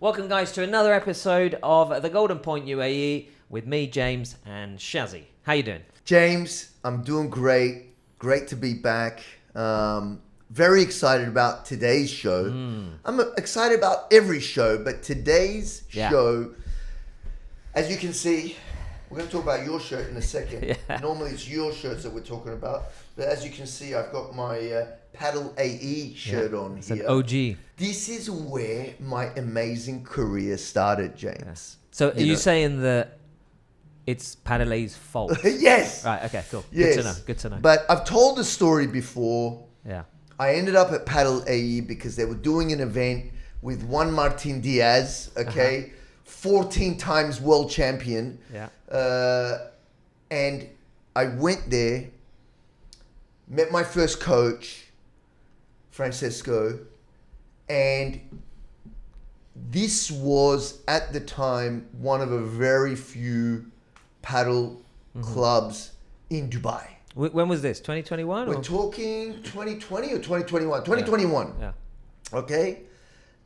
Welcome, guys, to another episode of the Golden Point UAE with me, James, and Shazzy. How you doing? James, I'm doing great. Great to be back. Very excited about today's show. I'm excited about every show, but today's show, as you can see, we're going to talk about your shirt in a second. Normally it's your shirts that we're talking about, but as you can see, I've got my Padelae shirt on It's here. an OG. This is where my amazing career started, James. So are you saying that it's Padelae's fault? Yes. Right, okay, cool. Yes. Good to know. But I've told the story before. Yeah. I ended up at Padelae because they were doing an event with Juan Martin Diaz, 14 times world champion. Yeah. And I went there, met my first coach, Francesco, and this was at the time one of a very few paddle clubs in Dubai. When was this? 2021? We're talking 2020 or 2021? 2021. Yeah. Okay?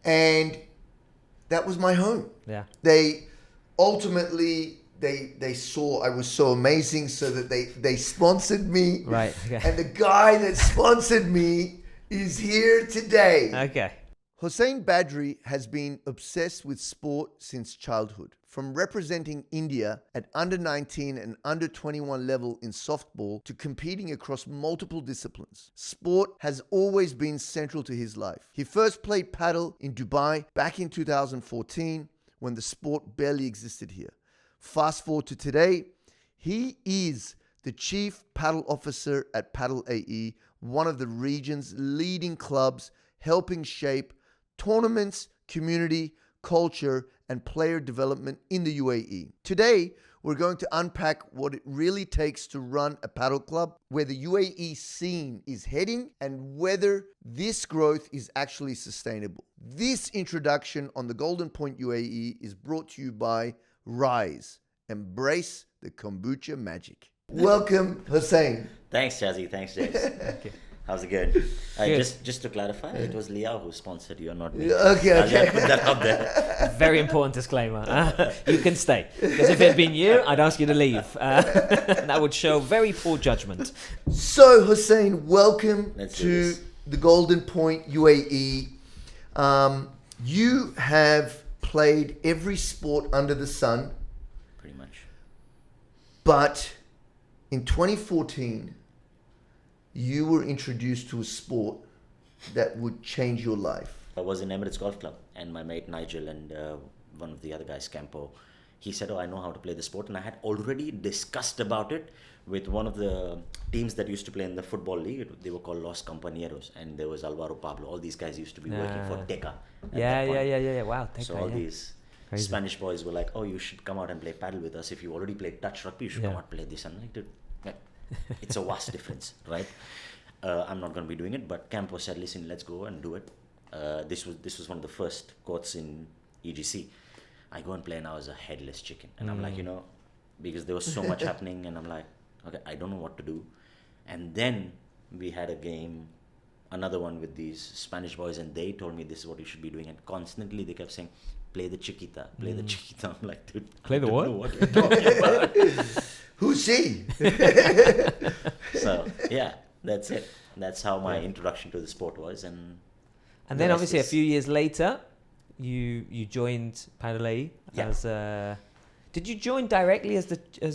And that was my home. Yeah. They ultimately they saw I was so amazing, so that they sponsored me. Right. Okay. And the guy that sponsored me is here today. Okay. Hussain Badri has been obsessed with sport since childhood. From representing India at under 19 and under 21 level in softball to competing across multiple disciplines, sport has always been central to his life. He first played paddle in Dubai back in 2014 when the sport barely existed here. Fast forward to today, he is the Chief Padel Officer at Padelae, one of the region's leading clubs, helping shape tournaments, community, culture, and player development in the UAE. Today, we're going to unpack what it really takes to run a paddle club, where the UAE scene is heading, and whether this growth is actually sustainable. This introduction on the Golden Point UAE is brought to you by RYZE. Embrace the kombucha magic. Welcome, Hussain. Thanks, Jazzy. Thanks, James. Okay. How's it going? Just to clarify, it was Liao who sponsored you, not me. Okay. I'll put that up there. Very important disclaimer. You can stay. Because if it had been you, I'd ask you to leave. That would show very poor judgment. So, Hussain, welcome Let's do to this. the Golden Point UAE. You have played every sport under the sun, Pretty much. but in 2014, you were introduced to a sport that would change your life. I was in Emirates Golf Club, and my mate Nigel and one of the other guys, Campo, he said, "Oh, I know how to play the sport," and I had already discussed about it with one of the teams that used to play in the football league. They were called Los Compañeros, and there was Alvaro Pablo. All these guys used to be working for Teca. Yeah. Wow. So all these Spanish boys were like, "Oh, you should come out and play paddle with us. If you already played touch rugby, you should come out and play this." And I'm like, dude, it's a vast difference, right? I'm not going to be doing it, but Campo said, "Listen, let's go and do it." This was one of the first courts in EGC. I go and play, and I was a headless chicken, and I'm like, because there was so much happening, and I'm like, okay, I don't know what to do. And then we had a game, another one with these Spanish boys, and they told me this is what you should be doing, and constantly they kept saying, "Play the chiquita, play the chiquita." I'm like, dude, Play the I what? don't know what you're talking about. Who's she? So yeah, that's it. That's how my introduction to the sport was, and then obviously a few years later, you joined Padelae as Did you join directly as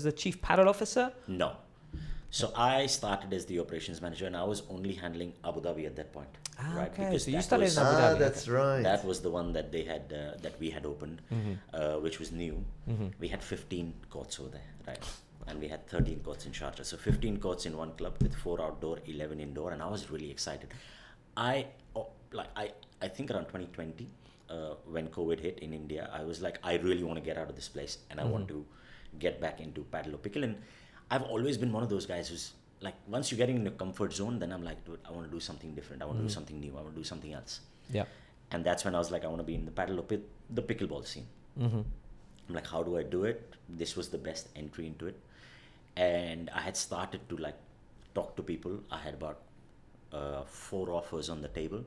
the Chief Padel Officer? No. So I started as the operations manager, and I was only handling Abu Dhabi at that point. Right? Okay, Because so you that started was- in Abu Dhabi. That's right. That was the one that they had, that we had opened, which was new. We had 15 courts over there, right? And we had 13 courts in Sharjah. So 15 courts in one club with 4 outdoor, 11 indoor, and I was really excited. I think around 2020, when COVID hit in India, I was like, I really want to get out of this place, and I want to get back into paddle or pickle. And I've always been one of those guys who's like, once you're getting in a comfort zone, then I'm like, dude, I want to do something different. I want to do something new. I want to do something else. Yeah. And that's when I was like, I want to be in the paddle or the pickleball scene. I'm like, how do I do it? This was the best entry into it. And I had started to like talk to people. I had about 4 offers on the table.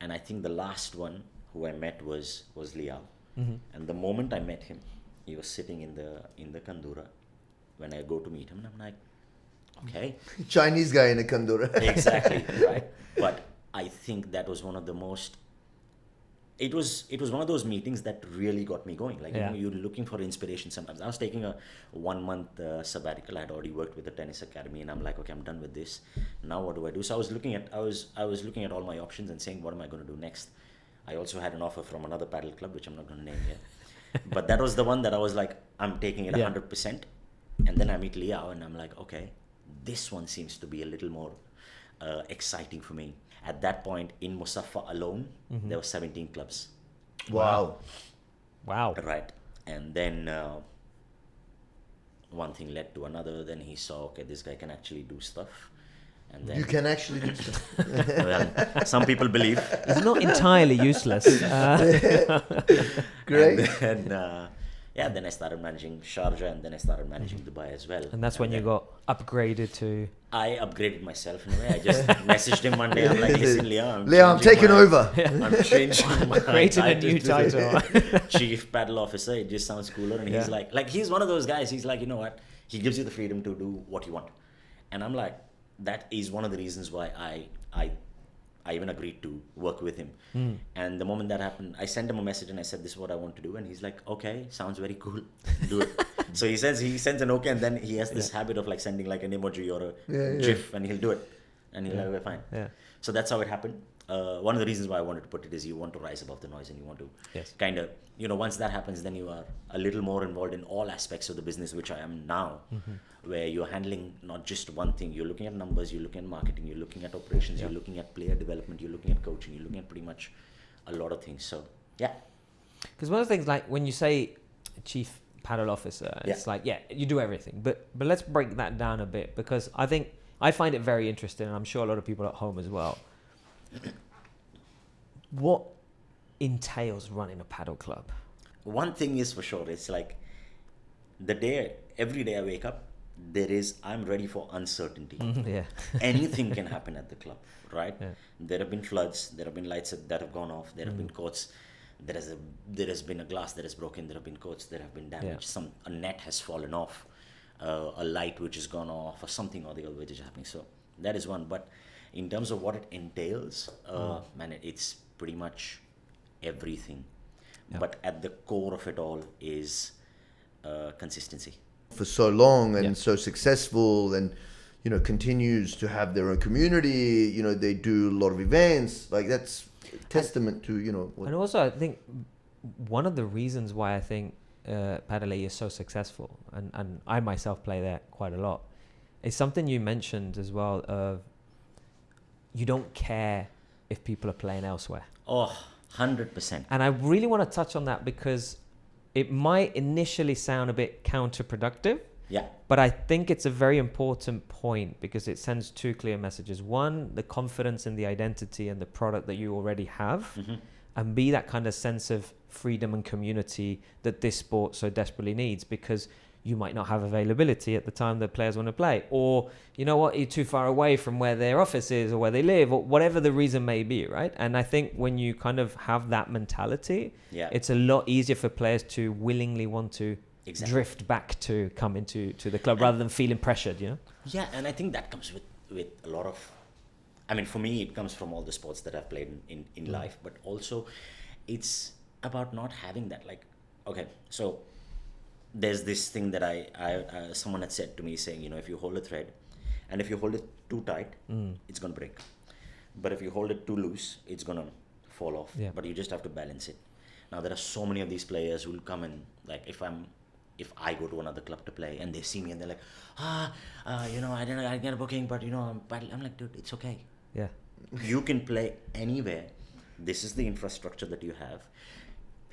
And I think the last one, who I met was Liao. And the moment I met him, he was sitting in the kandura. When I go to meet him, and I'm like, okay. Chinese guy in a kandura. Exactly, right? But I think that was one of the most... It was one of those meetings that really got me going. Like, you're looking for inspiration sometimes. I was taking a 1 month sabbatical. I had already worked with a tennis academy, and I'm like, okay, I'm done with this. Now what do I do? So I was looking at all my options and saying, what am I going to do next? I also had an offer from another paddle club, which I'm not going to name yet. But that was the one that I was like, I'm taking it 100%. And then I meet Liao, and I'm like, okay, this one seems to be a little more exciting for me. At that point, in Musaffa alone, there were 17 clubs. Wow. Right. And then one thing led to another. Then he saw, okay, this guy can actually do stuff. And then You can actually do stuff. well, some people believe. It's not entirely useless. Great. And then I started managing Sharjah, and then I started managing Dubai as well. And that's when you got upgraded to... I upgraded myself in a way. I just messaged him one day. I'm like, listen, Leo, I'm taking over. I'm changing my Creating a new title. Chief Padel Officer. It just sounds cooler. And he's like, he's one of those guys. He's like, you know what? He gives you the freedom to do what you want. And I'm like, that is one of the reasons why I even agreed to work with him. And the moment that happened, I sent him a message and I said, this is what I want to do. And he's like, okay, sounds very cool. Do it. So he sends an okay, and then he has this habit of like sending like an emoji or a GIF, and he'll do it. And he'll like, okay, fine. Yeah. So that's how it happened. One of the reasons why I wanted to put it is you want to rise above the noise, and you want to kind of, once that happens, then you are a little more involved in all aspects of the business, which I am now, where you're handling not just one thing. You're looking at numbers, you're looking at marketing, you're looking at operations, you're looking at player development, you're looking at coaching, you're looking at pretty much a lot of things. So, yeah. Because one of the things, like when you say Chief Padel Officer, it's like, you do everything. But let's break that down a bit, because I find it very interesting, and I'm sure a lot of people at home as well. What entails running a paddle club? One thing is for sure, it's like every day I wake up, I'm ready for uncertainty. Anything can happen at the club, right? There have been floods, there have been lights that have gone off, there have been courts, there has been a glass that is broken, there have been courts that have been damaged, a net has fallen off, a light which has gone off, or something or the other which is happening. So that is one. But in terms of what it entails, it's pretty much everything. But at the core of it all is consistency. For so long and so successful, and continues to have their own community. They do a lot of events. Like, that's testament to and also I think one of the reasons why I think Padelae is so successful, and I myself play there quite a lot, is something you mentioned as well of you don't care if people are playing elsewhere. 100%. And I really want to touch on that, because it might initially sound a bit counterproductive. Yeah. But I think it's a very important point, because it sends two clear messages. One, the confidence in the identity and the product that you already have. And B, that kind of sense of freedom and community that this sport so desperately needs, because you might not have availability at the time that players want to play, or you're too far away from where their office is or where they live, or whatever the reason may be, right? And I think when you kind of have that mentality, it's a lot easier for players to willingly want to drift back to come into the club, rather than feeling pressured, Yeah, and I think that comes with a lot of, for me, it comes from all the sports that I've played in life, but also it's about not having that, like, okay, so there's this thing that someone had said to me, saying, if you hold a thread, and if you hold it too tight, it's going to break. But if you hold it too loose, it's going to fall off. But you just have to balance it. Now, there are so many of these players who will come and, like, if I go to another club to play and they see me and they're like, I didn't get a booking, but I'm like, dude, it's okay. Yeah. You can play anywhere. This is the infrastructure that you have.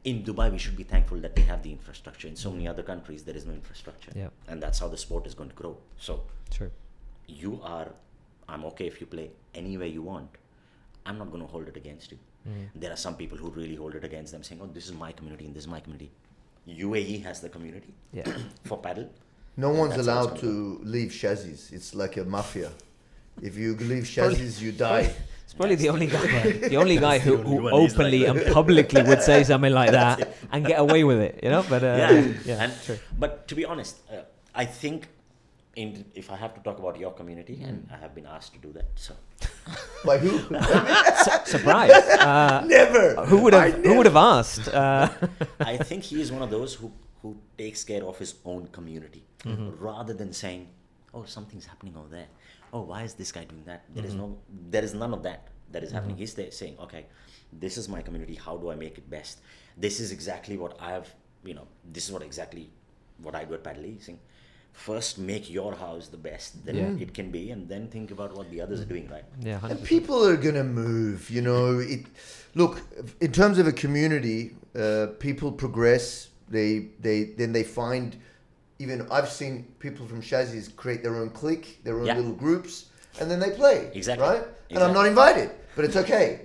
In Dubai, we should be thankful that they have the infrastructure. In so many other countries, there is no infrastructure. And that's how the sport is going to grow. So, true. I'm okay if you play anywhere you want. I'm not going to hold it against you. There are some people who really hold it against them, saying, this is my community and this is my community. UAE has the community for paddle. No one's allowed to leave Shazis. It's like a mafia. If you leave Shazis, you die. It's Probably the only guy who only one who's like openly that. and publicly would say something like that and get away with it, you know. But And, true. but to be honest, I think if I have to talk about your community, and I have been asked to do that, so By who? Surprise! Never. Who would have asked? I think he is one of those who takes care of his own community rather than saying, oh, something's happening over there. Oh, why is this guy doing that? There is none of that is happening. He's there saying, okay, this is my community. How do I make it best? This is exactly what this is exactly what I do at Padelae. Saying, first make your house the best that it can be, and then think about what the others are doing, right? Yeah, 100%. And people are gonna move. Look, in terms of a community, people progress. They find. Even I've seen people from Shazzy's create their own clique, their own little groups, and then they play. Exactly. Right? And I'm not invited, but it's okay.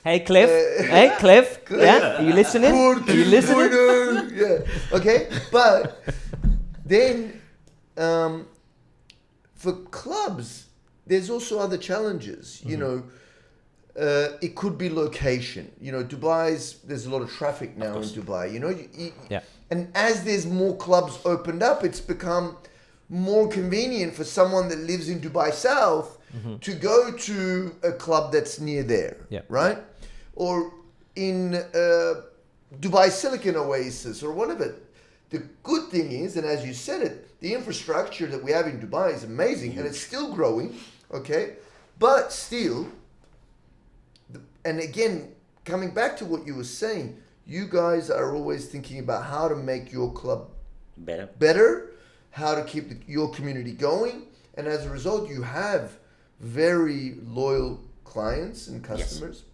Hey, Cliff. Hey, Cliff. Yeah, are you listening? Are you listening? Yeah. Okay, but then for clubs, there's also other challenges. You know, it could be location. You know, there's a lot of traffic now in Dubai. You know, and as there's more clubs opened up, it's become more convenient for someone that lives in Dubai South to go to a club that's near there, right? Or in Dubai Silicon Oasis or whatever. The good thing is, and as you said it, the infrastructure that we have in Dubai is amazing and it's still growing, okay? But still, and again, coming back to what you were saying, you guys are always thinking about how to make your club better, how to keep your community going, and as a result, you have very loyal clients and customers. Yes.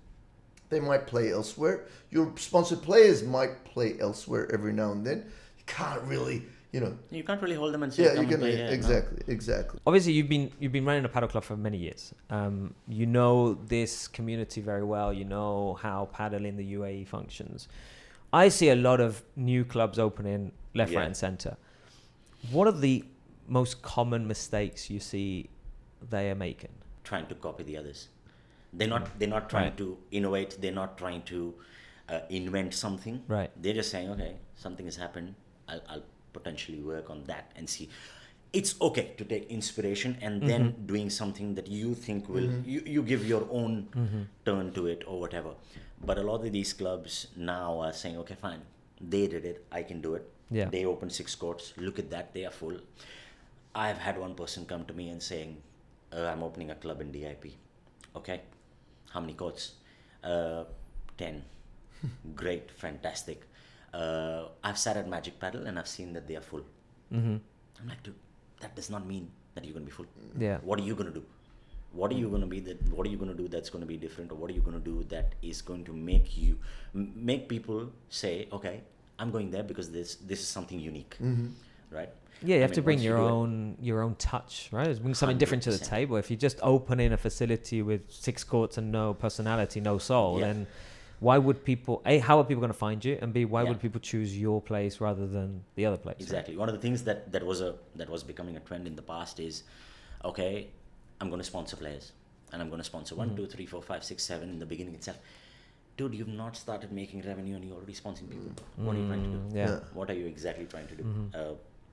They might play elsewhere. Your sponsored players might play elsewhere every now and then. You can't really, you can't really hold them and say, come and play. Exactly. Obviously, you've been running a paddle club for many years. You know this community very well. You know how paddle in the UAE functions. I see a lot of new clubs opening left, right, and center. What are the most common mistakes you see they are making? Trying to copy the others. They're not trying to innovate. They're not trying to invent something. Right. They're just saying, okay, something has happened. I'll potentially work on that and see. It's okay to take inspiration and then doing something that you think will, you give your own turn to it or whatever. But a lot of these clubs now are saying, okay, fine, they did it, I can do it. Yeah. They opened 6 courts, look at that, they are full. I've had one person come to me and saying, I'm opening a club in DIP. Okay, how many courts? 10. Great, fantastic. I've sat at Magic Paddle and I've seen that they are full. I'm like, dude, that does not mean that you're going to be full. Yeah. What are you going to do? What are you going to be what are you going to do that's going to be different, or what are you going to do that is going to make people say, okay, I'm going there because this is something unique, right? Yeah, you have to bring your own touch, right? Bring something different to the table. If you just open in a facility with 6 courts and no personality, no soul, then why would people? A, how are people going to find you? And B, why would people choose your place rather than the other place? Exactly. Right? One of the things that was becoming a trend in the past is, okay, I'm going to sponsor players, and I'm going to sponsor 1, 2, 3, 4, 5, 6, 7 in the beginning itself. Dude, you've not started making revenue and you're already sponsoring people. What are you trying to do? Yeah. What are you exactly trying to do?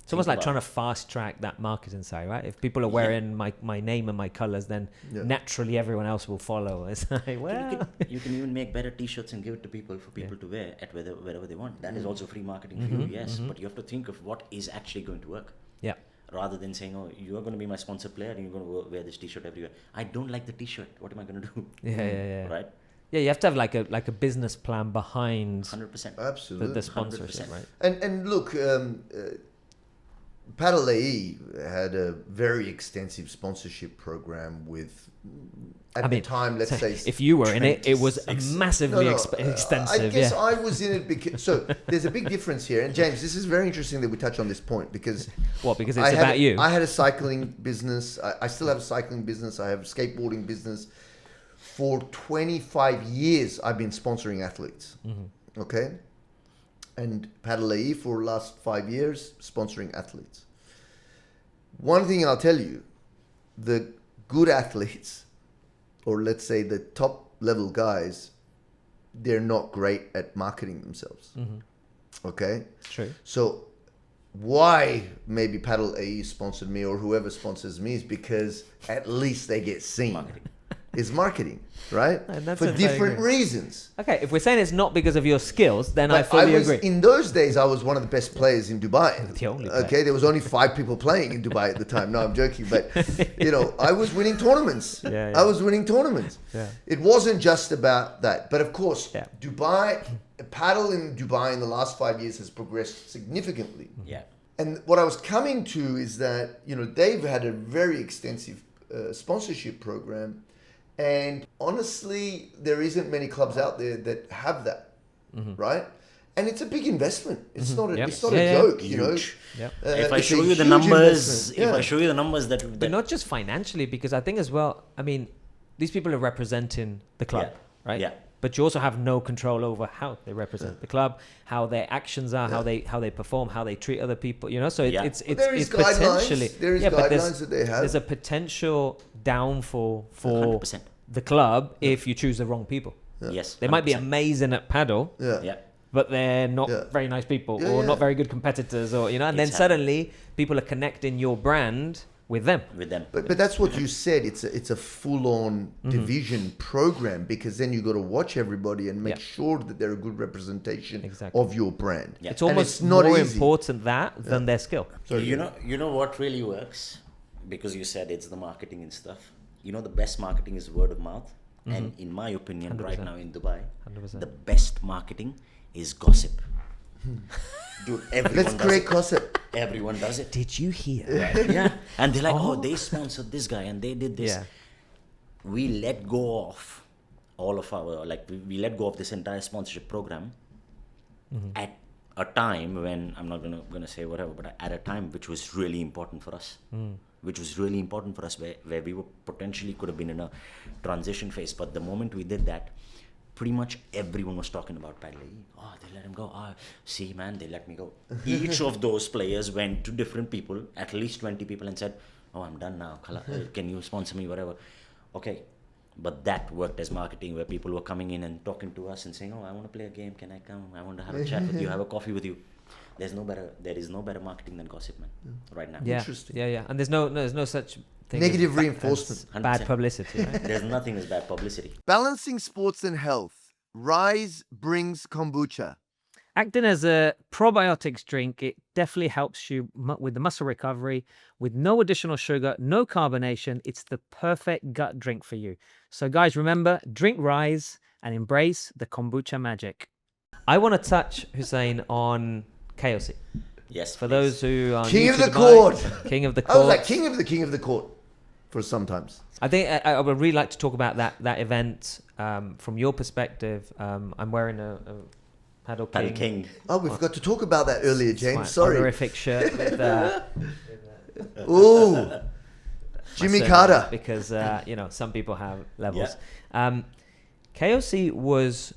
It's almost like trying to fast track that marketing side, right? If people are wearing my name and my colors, then naturally everyone else will follow. It's like, well, you can even make better T-shirts and give it to people for people to wear at wherever they want. That is also free marketing for you, yes. But you have to think of what is actually going to work. Yeah. Rather than saying, oh, you are going to be my sponsored player and you're going to wear this T-shirt everywhere. I don't like the T-shirt. What am I going to do? Yeah. Right? Yeah, you have to have like a business plan behind 100%. Absolutely. the sponsorship, 100%. right? And look, Padelae had a very extensive sponsorship program with, at the time, let's say... If you were in it, it was massively extensive. I guess I was in it because... So, there's a big difference here. And James, this is very interesting that we touch on this point because... What, because it's about you? I had a cycling business. I still have a cycling business. I have a skateboarding business. For 25 years, I've been sponsoring athletes. Okay? And Padelae for the last 5 years, sponsoring athletes. One thing I'll tell you, the good athletes or let's say the top level guys, they're not great at marketing themselves. Okay? True. So why maybe Padelae sponsored me or whoever sponsors me is because at least they get seen. Is marketing, right? And that's for a very different good- reasons. Okay, if we're saying it's not because of your skills, then I But fully agree. in those days, I was one of the best players in Dubai. The only player. Okay, there was only 5 people playing in Dubai at the time. No, I'm joking, but you know, I was winning tournaments. Yeah. I was winning tournaments. Yeah. It wasn't just about that, but of course, Yeah. Dubai, paddle in Dubai in the last 5 years has progressed significantly. Yeah. And what I was coming to is that, you know, they've had a very extensive sponsorship program. And honestly, there isn't many clubs out there that have that, right? And it's a big investment. It's not a, Yep. it's not Yeah, a yeah. joke, you know. Huge. Yep. If I It's show a you the huge numbers, investment. if Yeah. I show you the numbers that But not just financially, because I think as well, I mean, these people are representing the club, Yeah. right? Yeah. But you also have no control over how they represent the club, how their actions are, how they perform, how they treat other people. You know, so Yeah. it's There is it's guidelines. potentially There is but guidelines that they have. There's a potential downfall for 100%. the club if you choose the wrong people. Yes. They might be 100%. amazing at paddle, Yeah. Yeah. but they're not Yeah. very nice people Yeah, or yeah. not very good competitors, or you know, and then Exactly. suddenly people are connecting your brand with them. With them. But that's what you said. It's a full on division program, because then you got to watch everybody and make Yeah. sure that they're a good representation Exactly. of your brand. Yeah. It's And almost it's not more easy. important that than their skill. You know what really works? Because you said it's the marketing and stuff. You know, the best marketing is word of mouth. And in my opinion, right 100%. now in Dubai, 100%. the best marketing is gossip. Dude, everyone Let's does create it. gossip. Everyone does it. Did you hear? Yeah. And they're like, oh, they sponsored this guy and they did this. Yeah. We let go of all of our, like, we let go of this entire sponsorship program at a time when, I'm not gonna say whatever, but at a time which was really important for us. Which was really important for us, where we were potentially could have been in a transition phase. But the moment we did that, pretty much everyone was talking about Padelae. Oh, they let him go. Oh, see, man, they let me go. Each of those players went to different people, at least 20 people, and said, oh, I'm done now. Can you sponsor me, whatever. Okay. But that worked as marketing, where people were coming in and talking to us and saying, oh, I want to play a game. Can I come? I want to have a chat with you, have a coffee with you. There is no better marketing than gossip, man, right now. Yeah. Interesting. Yeah, yeah. And there's no such thing Negative as reinforcement. as bad 100%. publicity, right? There's nothing as bad publicity. Balancing sports and health. RYZE brings kombucha. Acting as a probiotics drink, it definitely helps you with the muscle recovery with no additional sugar, no carbonation. It's the perfect gut drink for you. So guys, remember, drink RYZE and embrace the kombucha magic. I want to touch, Hussein, on KOC. Yes. For please. those who are King new of to the Dubai, court. King of the I court. was like king of the court for sometimes. I think I would really like to talk about that event from your perspective. I'm wearing a Padel Padel King. King. Oh, we forgot to talk about that earlier, It's my James. Sorry. honorific shirt with Ooh, Jimmy my Carter. surname, because you know, some people have levels. KOC was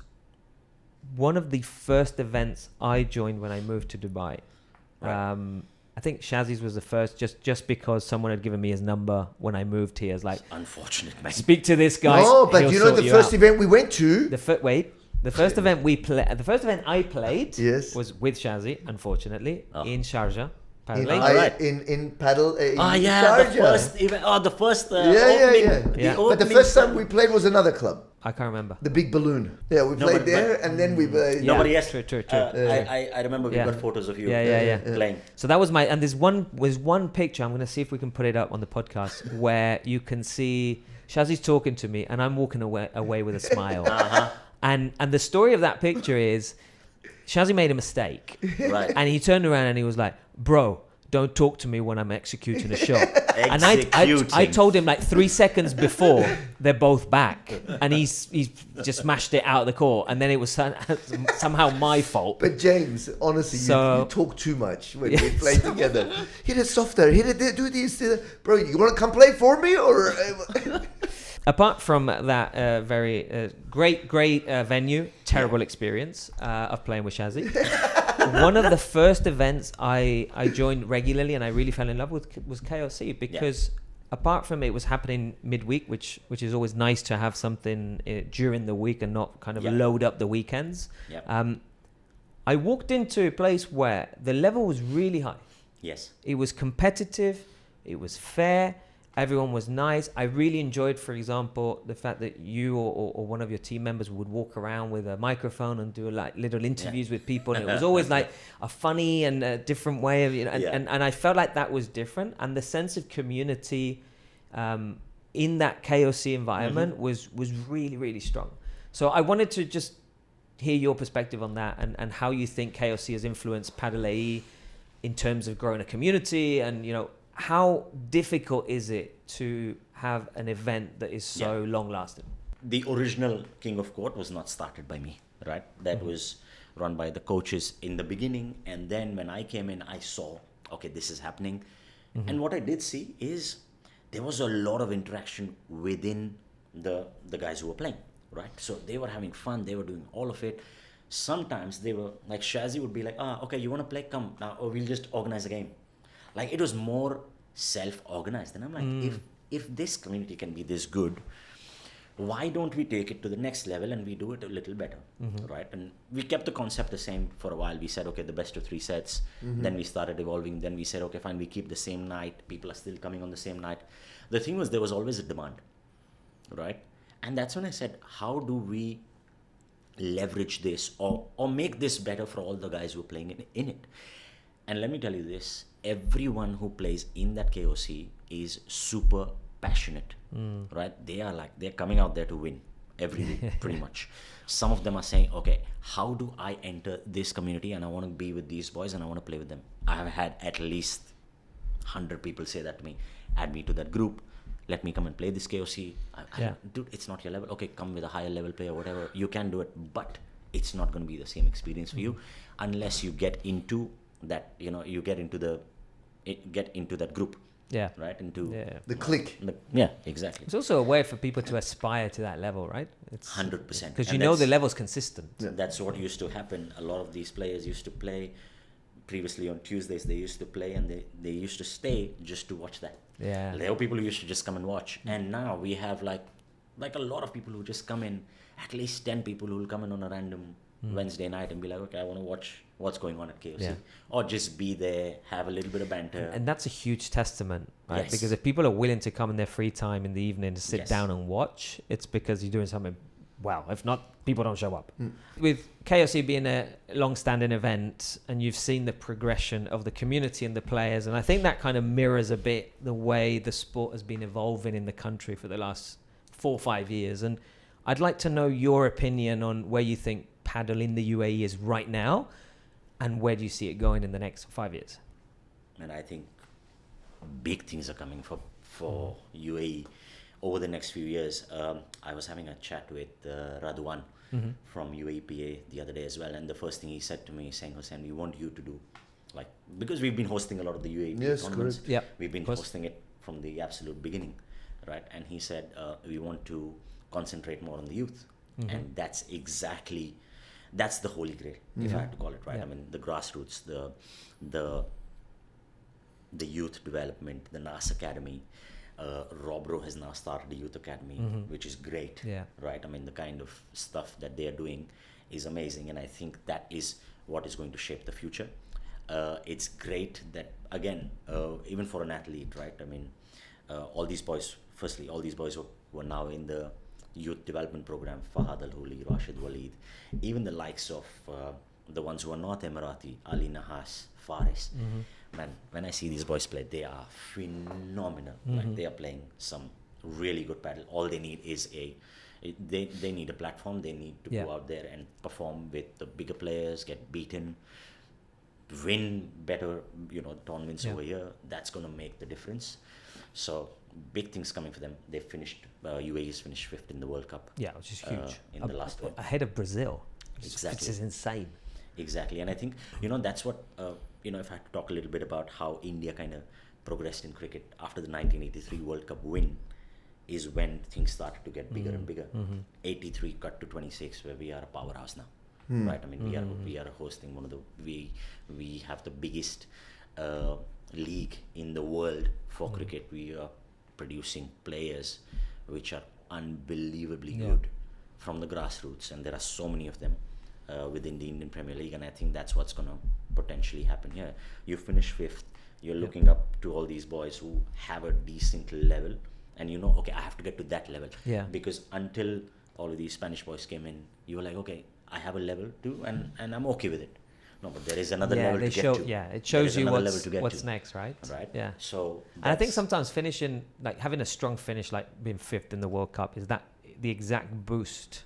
one of the first events I joined when I moved to Dubai. Right. I think Shazzy's was the first, just because someone had given me his number when I moved here. It's like, Unfortunate, man. speak to this guy. Oh, but he'll you know sort the you first out. event we went to? The first event the first event I played Yes. was with Shazzy, unfortunately, Oh. in Sharjah. In, Padelae. Alright. in Padel. Ah, in yeah, Sharjah. the first event. Oh, the first Yeah. opening. Yeah. The But But the opening first time ceremony. we played was another club, I can't remember. the Big Balloon. Yeah, we No, played but- there, and then we played. Yeah. Nobody else. True. I remember we Yeah. got photos of you Yeah. playing. So that was and there's one picture, I'm going to see if we can put it up on the podcast, where you can see Shazzy's talking to me and I'm walking away with a smile. Uh-huh. And the story of that picture is Shazzy made a mistake. Right. And he turned around and he was like, bro, don't talk to me when I'm executing a shot. And I Executing. told him like 3 seconds before they're both back. And he's just smashed it out of the court. And then it was somehow my fault. But James, honestly, So- you talk too much when Yeah, we play together. Hit it softer. Hit it. Do this. Bro, you want to come play for me or? Apart from that very great venue, terrible experience of playing with Shazzy. One of the first events I joined regularly and I really fell in love with was KOC, because apart from it was happening midweek, which is always nice to have something during the week and not kind of load up the weekends. I walked into a place where the level was really high. Yes. It was competitive. It was fair. Everyone was nice. I really enjoyed, for example, the fact that you or one of your team members would walk around with a microphone and do like little interviews with people. And it was always like a funny and a different way of, and I felt like that was different. And the sense of community in that KOC environment was really, really strong. So I wanted to just hear your perspective on that and how you think KOC has influenced Padelae in terms of growing a community, and how difficult is it to have an event that is so long lasting? The original King of Court was not started by me, right? That was run by the coaches in the beginning, and then when I came in, I saw, okay, this is happening. And what I did see is there was a lot of interaction within the guys who were playing, right? So they were having fun, they were doing all of it. Sometimes they were like, Shazi would be like, okay, you want to play? Come now, or we'll just organize a game. Like, it was more self-organized. And I'm like, if this community can be this good, why don't we take it to the next level and we do it a little better, right? And we kept the concept the same for a while. We said, okay, the best of 3 sets. Then we started evolving. Then we said, okay, fine, we keep the same night. People are still coming on the same night. The thing was, there was always a demand, right? And that's when I said, how do we leverage this or make this better for all the guys who are playing in it? And let me tell you this, everyone who plays in that KOC is super passionate, right? They're coming out there to win every week, pretty much. Some of them are saying, okay, how do I enter this community, and I want to be with these boys and I want to play with them. I have had at least 100 people say that to me, add me to that group, let me come and play this KOC. Dude, it's not your level. Okay, come with a higher level player, whatever. You can do it, but it's not going to be the same experience for you unless you get into that, you get into that group. Yeah. Right? Into the clique. Yeah, exactly. It's also a way for people to aspire to that level, right? It's 100%. because the level's consistent. That's what used to happen. A lot of these players used to play previously on Tuesdays. They used to play and they used to stay just to watch that. Yeah. There were people who used to just come and watch. And now we have like a lot of people who just come in, at least 10 people who will come in on a random Wednesday night and be like, okay, I want to watch what's going on at KFC, or just be there, have a little bit of banter. And that's a huge testament, right? Yes. Because if people are willing to come in their free time in the evening to sit down and watch, it's because you're doing something well. If not, people don't show up. With KOC being a long-standing event, and you've seen the progression of the community and the players, and I think that kind of mirrors a bit the way the sport has been evolving in the country for the last 4 or 5 years. And I'd like to know your opinion on where you think Padel in the UAE is right now, and where do you see it going in the next 5 years? And I think big things are coming for UAE over the next few years. I was having a chat with Radwan from UAEPA the other day as well, and the first thing he said to me, saying, Hussain, we want you to do, because we've been hosting a lot of the UAEPA tournaments. We've been hosting it from the absolute beginning, right? And he said, we want to concentrate more on the youth. And that's the holy grail, if I had to call it, right? I mean, the grassroots, the youth development, the NAS Academy. Robro has now started a youth academy, which is great, right? I mean, the kind of stuff that they are doing is amazing, and I think that is what is going to shape the future. It's great that, again, even for an athlete, right? I mean, all these boys who are now in the youth development program, Fahad Al-Huli, Rashid Walid, even the likes of the ones who are not Emirati, Ali Nahas, Faris. Man, when I see these boys play, they are phenomenal. Like, they are playing some really good paddle. All they need is they need a platform. They need to go out there and perform with the bigger players, get beaten, win better, tournaments over here. That's going to make the difference. So big things coming for them. They finished, UAE's finished 5th in the World Cup. Yeah, which is huge. In the last one. Ahead of Brazil. Exactly. Which is insane. Exactly. And I think, that's what, if I had to talk a little bit about how India kind of progressed in cricket after the 1983 World Cup win, is when things started to get bigger and bigger. 83 cut to 26, where we are a powerhouse now. Right? I mean, we are hosting one of we have the biggest league in the world for cricket. We are producing players which are unbelievably good from the grassroots, and there are so many of them within the Indian Premier League, and I think that's what's going to potentially happen here. You finish 5th, you're looking up to all these boys who have a decent level, and you know, okay, I have to get to that level. Because until all of these Spanish boys came in, you were like, okay, I have a level too, and I'm okay with it. No, but there is another level to get to. Yeah, it shows you what's next, right? Right. Yeah. So, and I think sometimes finishing, like having a strong finish, like being 5th in the World Cup, is that the exact boost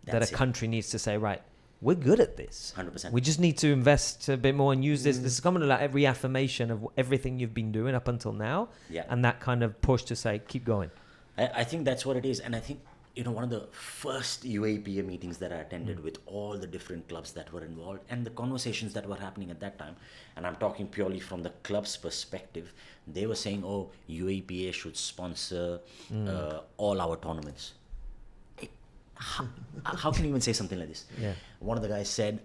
that a country needs to say, right, we're good at this. 100%. We just need to invest a bit more and use this. This is kind of like reaffirmation of everything you've been doing up until now. Yeah. And that kind of push to say, keep going. I think that's what it is. And I think, you know, one of the first UAPA meetings that I attended with all the different clubs that were involved and the conversations that were happening at that time, and I'm talking purely from the club's perspective, they were saying, oh, UAPA should sponsor all our tournaments. How can you even say something like this? Yeah. One of the guys said,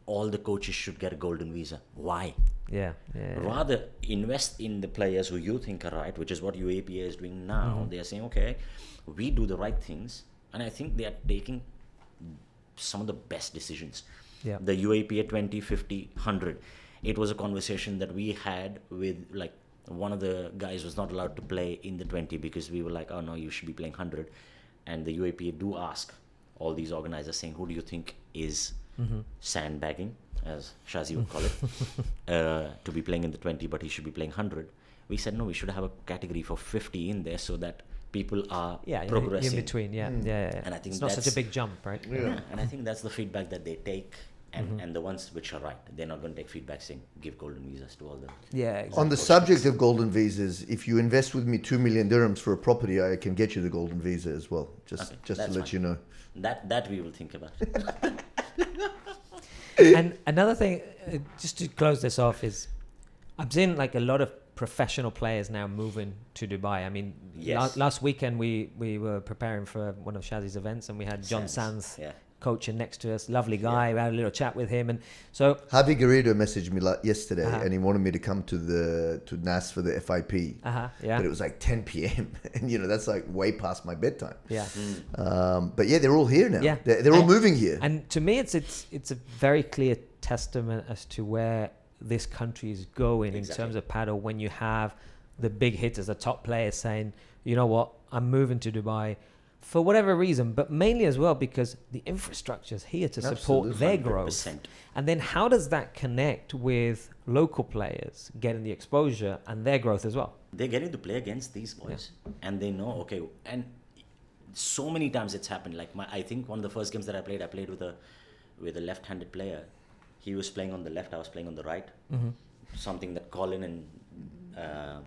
all the coaches should get a golden visa. Why? Yeah. Rather invest in the players who you think are right, which is what UAPA is doing now. They are saying, okay, we do the right things, and I think they are taking some of the best decisions. Yeah. The UAPA 20, 50, 100. It was a conversation that we had with, like, one of the guys was not allowed to play in the 20 because we were like, oh no, you should be playing 100. And the UAPA do ask all these organizers saying, who do you think is sandbagging, as Shazi would call it, to be playing in the 20, but he should be playing 100. We said, no, we should have a category for 50 in there so that people are progressing. In between, yeah. And I think it's not such a big jump, right? Yeah. And I think that's the feedback that they take, and the ones which are right. They're not going to take feedback saying, give golden visas to all the... Yeah, exactly. On the subject of golden visas, if you invest with me 2 million dirhams for a property, I can get you the golden visa as well. Just to let you know. That we will think about. And another thing, just to close this off, is I've seen like a lot of professional players now moving to Dubai. I mean, last weekend we were preparing for one of Shazi's events, and we had John Sands coaching next to us. Lovely guy. We had a little chat with him, and so Javi Garrido messaged me yesterday, and he wanted me to come to NAS for the FIP. But it was like 10 p.m. and you know that's like way past my bedtime. But yeah, they're all here now. Yeah, they're all moving here. And to me, it's a very clear testament as to where this country is going in terms of paddle. When you have the big hitters, the top players saying, you know what, I'm moving to Dubai for whatever reason, but mainly as well because the infrastructure is here to support their growth. 100%. And then how does that connect with local players getting the exposure and their growth as well? They're getting to play against these boys, and they know, okay, and so many times it's happened. Like I think one of the first games that I played with a left-handed player. He was playing on the left, I was playing on the right. Something that Colin and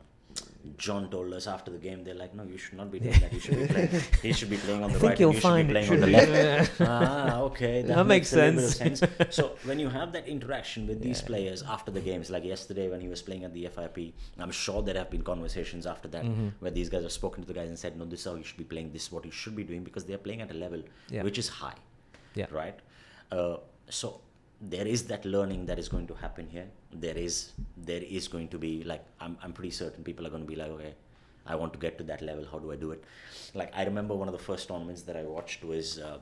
John told us after the game. They're like, no, you should not be doing that. You should be playing. He should be playing on the right. You'll and you find should be playing on the left. Okay, that makes a little bit of sense. So when you have that interaction with these players after the games, like yesterday when he was playing at the FIP, I'm sure there have been conversations after that where these guys have spoken to the guys and said, no, this is how you should be playing. This is what you should be doing, because they're playing at a level which is high. Right? So there is that learning that is going to happen here. There is going to be, like, I'm pretty certain people are going to be like, okay, I want to get to that level. How do I do it? Like, I remember one of the first tournaments that I watched was, I'm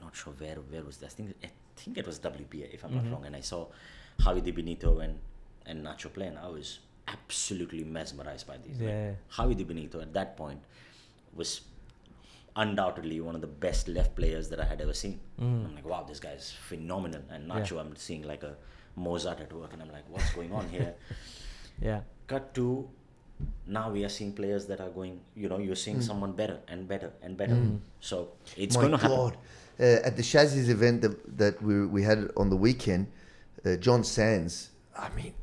not sure where was that. I think it was WPA, if I'm not wrong. And I saw Javi Di Benito and Nacho play, and I was absolutely mesmerized by these. Like, Javi Di Benito at that point was undoubtedly one of the best left players that I had ever seen. I'm like, wow, this guy is phenomenal. And Nacho, I'm seeing like a Mozart at work, and I'm like, what's going on here? Cut to now we are seeing players that are going, you know, you're seeing someone better and better and better. So it's going to happen. At the Shazi's event that we had on the weekend, John Sands, I mean,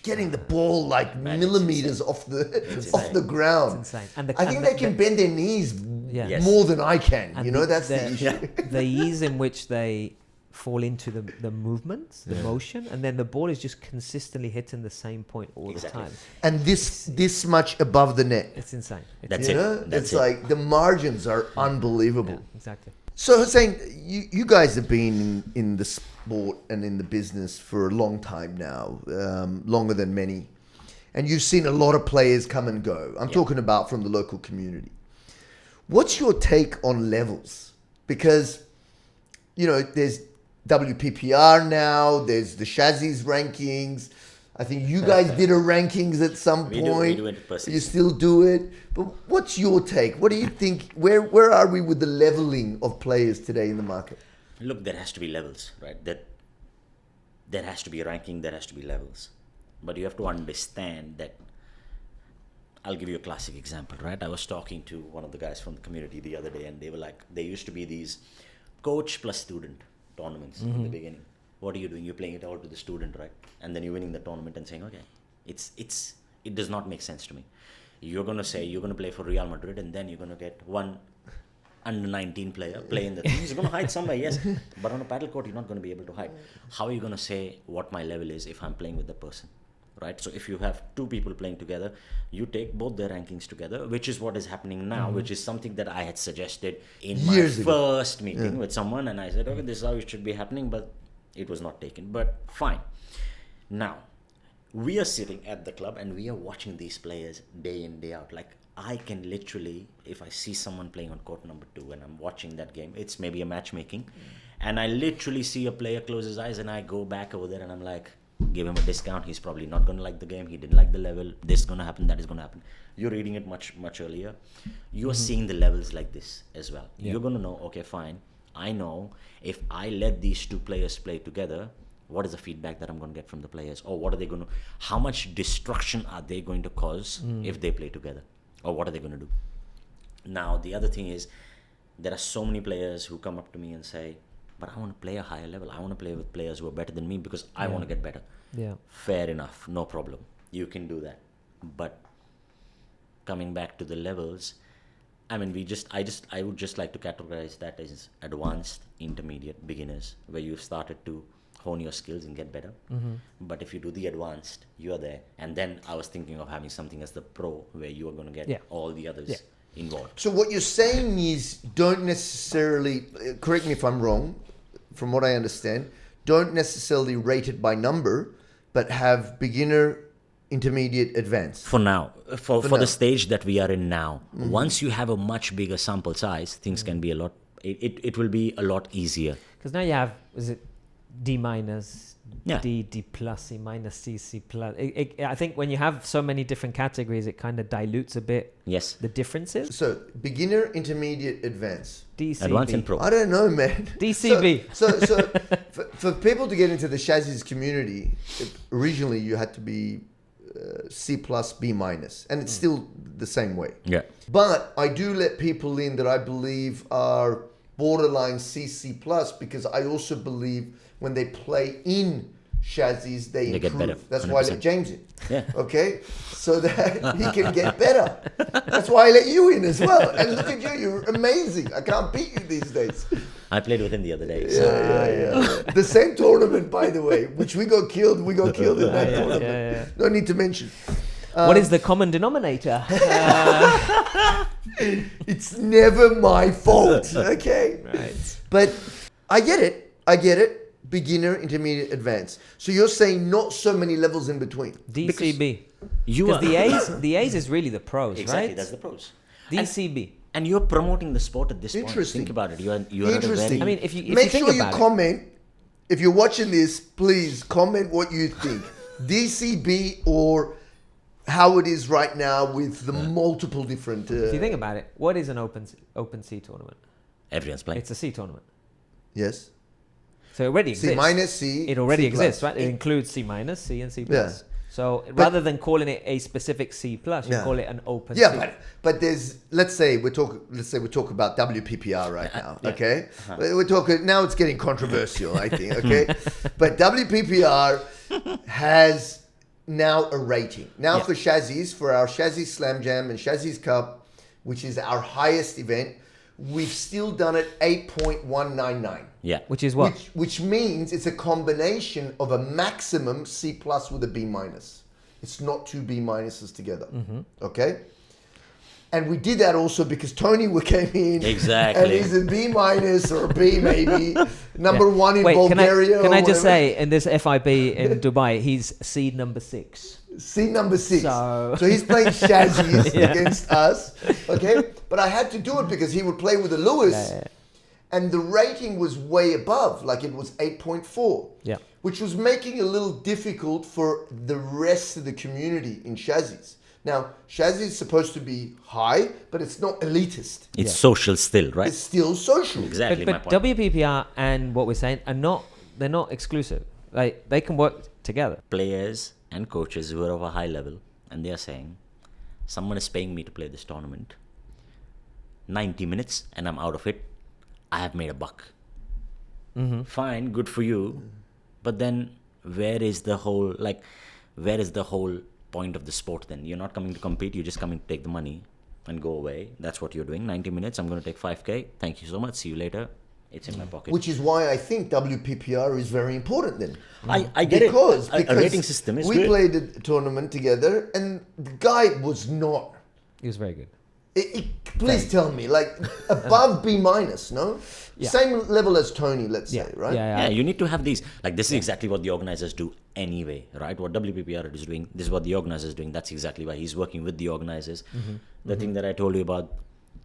getting the ball like millimeters off the ground. It's insane. And I think they can bend their knees more than I can. And you know, that's the issue. The ease in which they fall into the movements, the motion, and then the ball is just consistently hitting the same point all the time. And this much above the net. It's insane. That's it. It's like the margins are unbelievable. Yeah, exactly. So Hussain, you guys have been in the sport and in the business for a long time now, longer than many. and you've seen a lot of players come and go. I'm talking about from the local community. What's your take on levels? Because, you know, there's WPPR now, there's the Shazzy's rankings. I think you guys did a rankings at some point. We do it you still do it. But what's your take? What do you think? Where are we with the leveling of players today in the market? Look, there has to be levels, right? There has to be a ranking, there has to be levels. But you have to understand that. I'll give you a classic example, right? I was talking to one of the guys from the community the other day, and they were like, there used to be these coach plus student tournaments in the beginning. What are you doing? You're playing it out to the student, right? And then you're winning the tournament and saying, okay, it does not make sense to me. You're going to say you're going to play for Real Madrid, and then you're going to get one under 19 player play in the thing. He's going to hide somewhere, yes. But on a paddle court, you're not going to be able to hide. How are you going to say what my level is if I'm playing with the person? Right? So if you have two people playing together, you take both their rankings together, which is what is happening now, which is something that I had suggested in my first meeting with someone. And I said, okay, this is how it should be happening, but it was not taken. But fine. Now, we are sitting at the club and we are watching these players day in, day out. Like, I can literally, if I see someone playing on court number 2 and I'm watching that game, it's maybe a matchmaking, and I literally see a player close his eyes and I go back over there and I'm like, give him a discount. He's probably not going to like the game. He didn't like the level. This is going to happen. That is going to happen. You're reading it much earlier. You are seeing the levels like this as well. Yeah. You're going to know, okay, fine. I know if I let these two players play together, what is the feedback that I'm going to get from the players? Or what are they going to, how much destruction are they going to cause if they play together? Or what are they going to do? Now, the other thing is, there are so many players who come up to me and say, but I want to play a higher level. I want to play with players who are better than me because I want to get better. Yeah. Fair enough. No problem. You can do that. But coming back to the levels, I mean, I would just like to categorize that as advanced, intermediate, beginners, where you've started to hone your skills and get better. But if you do the advanced, you are there. And then I was thinking of having something as the pro, where you are going to get all the others involved. So what you're saying is, don't necessarily, correct me if I'm wrong, from what I understand, don't necessarily rate it by number, but have beginner, intermediate, advanced. For now, for the stage that we are in now, once you have a much bigger sample size, things can be a lot, it will be a lot easier. Because now you have, is it D minus, Yeah. D plus, C minus, C plus. I think when you have so many different categories, it kind of dilutes a bit Yes. the differences. So beginner, intermediate, advanced. DCB. Advanced and pro. I don't know, man. DCB. So for people to get into the Shazzy's community, originally you had to be C plus, B minus, and it's still the same way. Yeah. But I do let people in that I believe are borderline C plus, because I also believe when they play in Shazzy's, they improve. get better. That's why I let 100%. James in. Yeah. Okay? So that he can get better. That's why I let you in as well. And look at you, you're amazing. I can't beat you these days. I played with him the other day. Yeah. The same tournament, by the way, which we got killed in that tournament. No need to mention. What is the common denominator? It's never my fault, okay? Right. But I get it. Beginner, intermediate, advanced. So you're saying not so many levels in between. DCB. You Because are the A's is really the pros, exactly. right? That's the pros. DCB. And you're promoting the sport at this point. Interesting. Think about it. You're at a Interesting. very... I mean, if you Make think sure you about it, comment. If you're watching this, please comment what you think. DCB or how it is right now with the multiple different... if you think about it, what is an open C tournament? Everyone's playing. It's a C tournament. Yes. So it already exists. C minus, C. It already C exists, plus. right? It includes C minus, C and C Yeah. plus. So rather than calling it a specific C plus, you Yeah. call it an open C. Yeah, but there's let's say we talk about WPPR right now, okay? We're talking now. It's getting controversial, I think, okay? But WPPR has now a rating now for Shazzy's, for our Shazzy Slam Jam and Shazzy's Cup, which is our highest event. We've still done it 8.199. Yeah. Which is what? Which means it's a combination of a maximum C plus with a B minus. It's not two B minuses together. Okay? And we did that also because Tony came in. Exactly. And he's a B minus or a B maybe. number one in Wait, Bulgaria. can or I just whatever. say, in this FIB in Dubai, he's seed number 6. Seed number 6. So- So he's playing Shazzies Yeah. against us. Okay. But I had to do it because he would play with the Lewis. Yeah. And the rating was way above. Like it was 8.4. Yeah. Which was making it a little difficult for the rest of the community in Shazzies. Now, Shazzy is supposed to be high, but it's not elitist. It's Yeah. social still, right? It's still social. Exactly my But point. WPPR and what we're saying they're not exclusive. Like they can work together. Players and coaches who are of a high level, and they are saying, someone is paying me to play this tournament. 90 minutes and I'm out of it. I have made a buck. Fine, good for you. But then where is the whole point of the sport then? You're not coming to compete, you're just coming to take the money and go away. That's what you're doing. 90 minutes, I'm going to take 5K. Thank you so much. See you later. It's in my pocket. Which is why I think WPPR is very important then. I get because, it. A rating system is we good. played a tournament together and the guy was not. He was very good. Please tell me, like above B minus, no? Yeah. Same level as Tony, let's say, right? Yeah, you need to have these. Like, this is exactly what the organizers do anyway, right? What WPPR is doing, this is what the organizer is doing. That's exactly why he's working with the organizers. The thing that I told you about,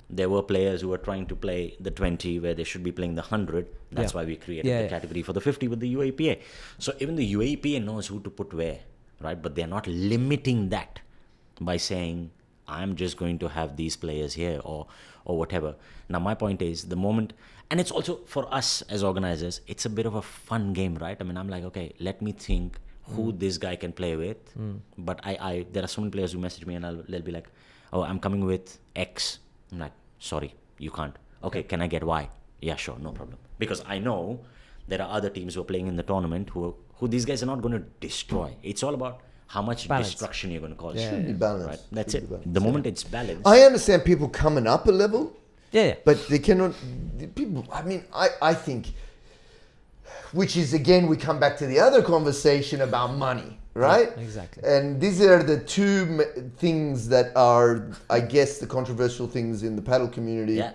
there were players who were trying to play the 20 where they should be playing the 100. That's why we created the category for the 50 with the UAEPA. So even the UAEPA knows who to put where, right? But they're not limiting that by saying, I'm just going to have these players here or whatever. Now, my point is the moment, and it's also for us as organizers, it's a bit of a fun game, right? I mean, I'm like, okay, let me think who this guy can play with. But there are so many players who message me and they'll be like, oh, I'm coming with X. I'm like, sorry, you can't. Okay, can I get Y? Yeah, sure, no problem. Because I know there are other teams who are playing in the tournament who these guys are not going to destroy. It's all about how much Balance. destruction you're going to cause. Should be balanced. Right? That's Should it. be balanced. The moment it's balanced. I understand people coming up a level, Yeah. but they cannot. People, I mean, I think, which is again, we come back to the other conversation about money, right? Yeah, exactly. And these are the two things that are, I guess, the controversial things in the paddle community. Yeah.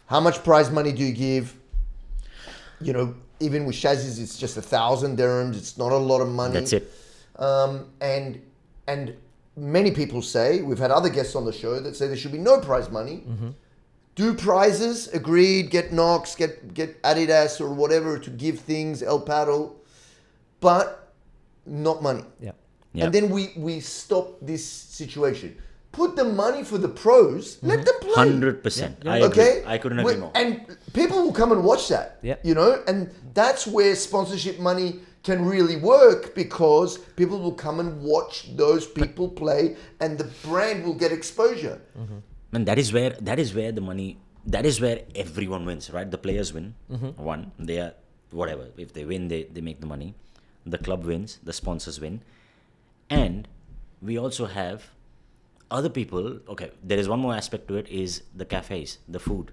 How much prize money do you give? You know, even with Shazzies, it's just 1,000 dirhams. It's not a lot of money. That's it. And many people say, we've had other guests on the show that say there should be no prize money. Do prizes, agreed, get Knox, get Adidas or whatever to give things, El Paddle, but not money. Yeah. Yeah. And then we stop this situation. Put the money for the pros, let them play. 100%. Yeah. I agree. Okay? I couldn't agree more. And people will come and watch that. Yeah. You know, and that's where sponsorship money can really work because people will come and watch those people play and the brand will get exposure. And that is where the money, that is where everyone wins, right? The players win. One, they are whatever. If they win, they make the money. The club wins, the sponsors win. And we also have other people. Okay, there is one more aspect to it is the cafes, the food.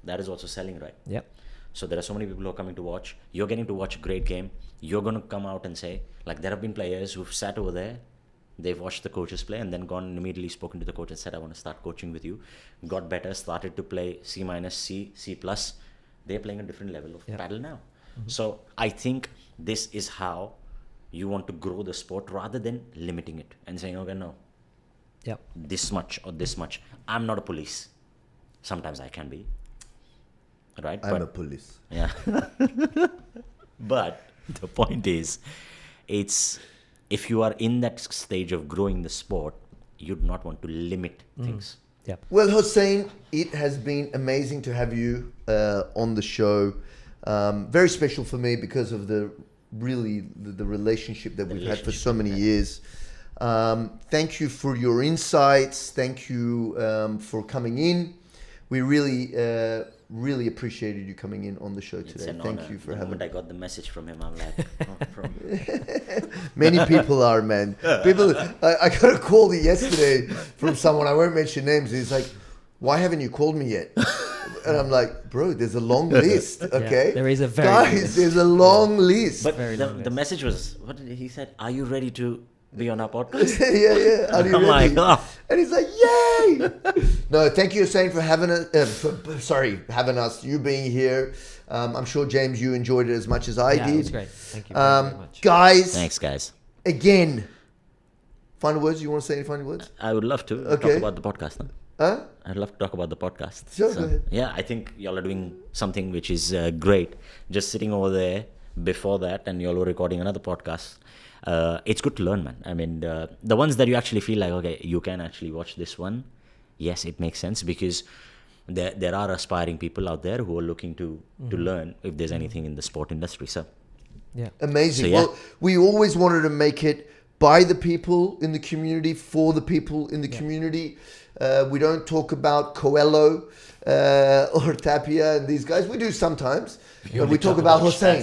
That is also selling, right? Yep. So there are so many people who are coming to watch. You're getting to watch a great game. You're going to come out and say, like there have been players who've sat over there. They've watched the coaches play and then gone and immediately spoken to the coach and said, I want to start coaching with you. Got better, started to play C-, C+. They're playing a different level of paddle now. So I think this is how you want to grow the sport rather than limiting it and saying, okay, no, Yep. this much or this much. I'm not a police. Sometimes I can be. Right? I'm a police. Yeah. But the point is, it's if you are in that stage of growing the sport, you'd not want to limit things. Yep. Well, Hussain, it has been amazing to have you on the show. Very special for me because of the relationship that we've had for so many years. Thank you for your insights. Thank you for coming in. We really appreciated you coming in on the show It's today. an Thank honor. you for The having moment I got the message from him, I'm like, oh, from Many people are, man. People. I got a call yesterday from someone. I won't mention names. He's like, "Why haven't you called me yet?" And I'm like, "Bro, there's a long list. Okay, there is a very long guys. list. There's a long list." But Very the long list. message was, what did he said? Are you ready to be on our podcast? yeah. Are you I'm ready? like, oh. And he's like, yay! No, thank you, Hussain, for having us. Having us. You being here. I'm sure, James, you enjoyed it as much as I did. It was great. Thank you very much. Guys, Thanks, guys. again, final words? You want to say any final words? I would love to Okay. talk about the podcast. No? Huh? I'd love to talk about the podcast. Sure, go ahead. Yeah, I think y'all are doing something which is great. Just sitting over there before that, and y'all were recording another podcast. It's good to learn, man. I mean, the ones that you actually feel like, okay, you can actually watch this one. Yes, it makes sense because there are aspiring people out there who are looking to learn if there's anything in the sport industry. So, Yeah. Amazing. So, yeah. Well, we always wanted to make it by the people in the community, for the people in the community. We don't talk about Coelho or Tapia and these guys. We do sometimes. But we talk about Hussain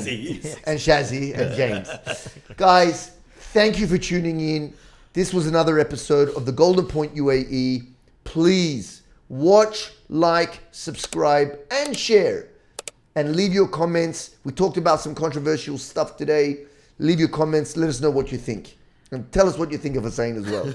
and Shazzy and James. Guys, thank you for tuning in. This was another episode of the Golden Point UAE. Please watch, like, subscribe, and share. And leave your comments. We talked about some controversial stuff today. Leave your comments. Let us know what you think. And tell us what you think of Hussain as well.